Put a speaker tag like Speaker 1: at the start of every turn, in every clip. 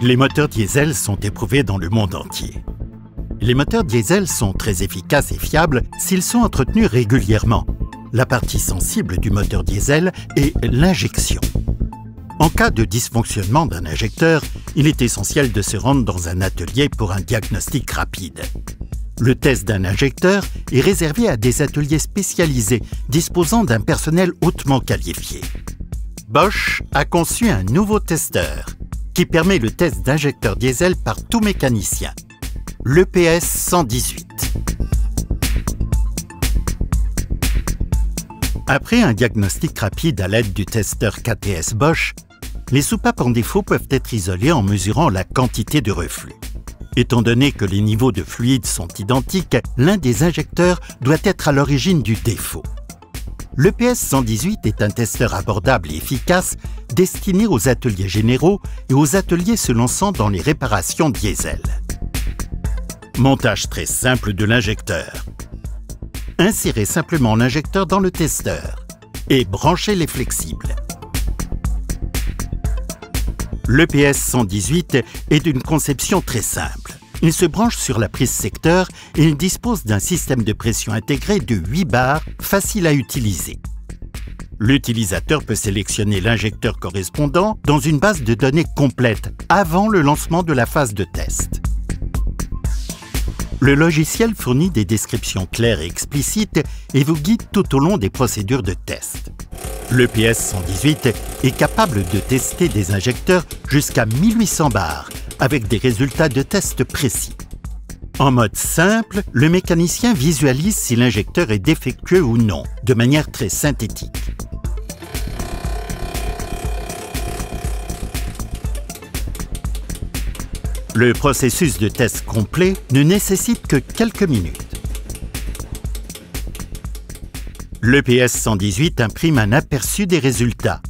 Speaker 1: Les moteurs diesel sont éprouvés dans le monde entier. Les moteurs diesel sont très efficaces et fiables s'ils sont entretenus régulièrement. La partie sensible du moteur diesel est l'injection. En cas de dysfonctionnement d'un injecteur, il est essentiel de se rendre dans un atelier pour un diagnostic rapide. Le test d'un injecteur est réservé à des ateliers spécialisés disposant d'un personnel hautement qualifié. Bosch a conçu un nouveau testeur qui permet le test d'injecteur diesel par tout mécanicien, l'EPS 118. Après un diagnostic rapide à l'aide du testeur KTS Bosch, les soupapes en défaut peuvent être isolées en mesurant la quantité de reflux. Étant donné que les niveaux de fluide sont identiques, l'un des injecteurs doit être à l'origine du défaut. L'EPS 118 est un testeur abordable et efficace destiné aux ateliers généraux et aux ateliers se lançant dans les réparations diesel. Montage très simple de l'injecteur. Insérez simplement l'injecteur dans le testeur et branchez les flexibles. L'EPS 118 est d'une conception très simple. Il se branche sur la prise secteur et il dispose d'un système de pression intégré de 8 bars facile à utiliser. L'utilisateur peut sélectionner l'injecteur correspondant dans une base de données complète avant le lancement de la phase de test. Le logiciel fournit des descriptions claires et explicites et vous guide tout au long des procédures de test. L'EPS 118 est capable de tester des injecteurs jusqu'à 1800 bars avec des résultats de test précis. En mode simple, le mécanicien visualise si l'injecteur est défectueux ou non, de manière très synthétique. Le processus de test complet ne nécessite que quelques minutes. L'EPS 118 imprime un aperçu des résultats.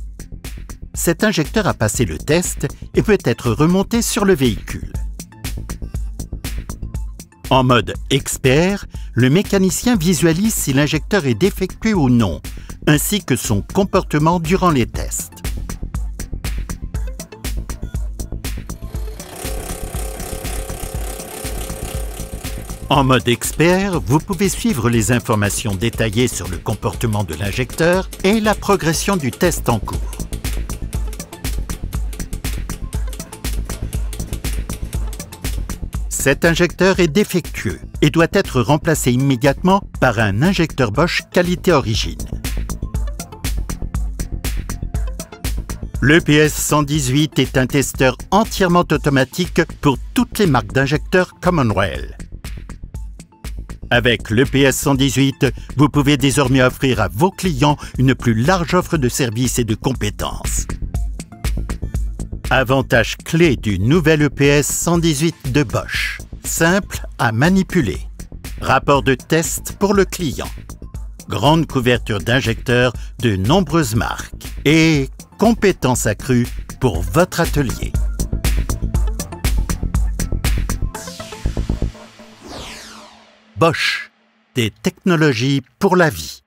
Speaker 1: Cet injecteur a passé le test et peut être remonté sur le véhicule. En mode expert, le mécanicien visualise si l'injecteur est défectueux ou non, ainsi que son comportement durant les tests. En mode expert, vous pouvez suivre les informations détaillées sur le comportement de l'injecteur et la progression du test en cours. Cet injecteur est défectueux et doit être remplacé immédiatement par un injecteur Bosch qualité origine. L'EPS 118 est un testeur entièrement automatique pour toutes les marques d'injecteurs Commonwealth. Avec l'EPS 118, vous pouvez désormais offrir à vos clients une plus large offre de services et de compétences. Avantage clé du nouvel EPS 118 de Bosch. Simple à manipuler. Rapport de test pour le client. Grande couverture d'injecteurs de nombreuses marques. Et compétences accrues pour votre atelier. Bosch, des technologies pour la vie.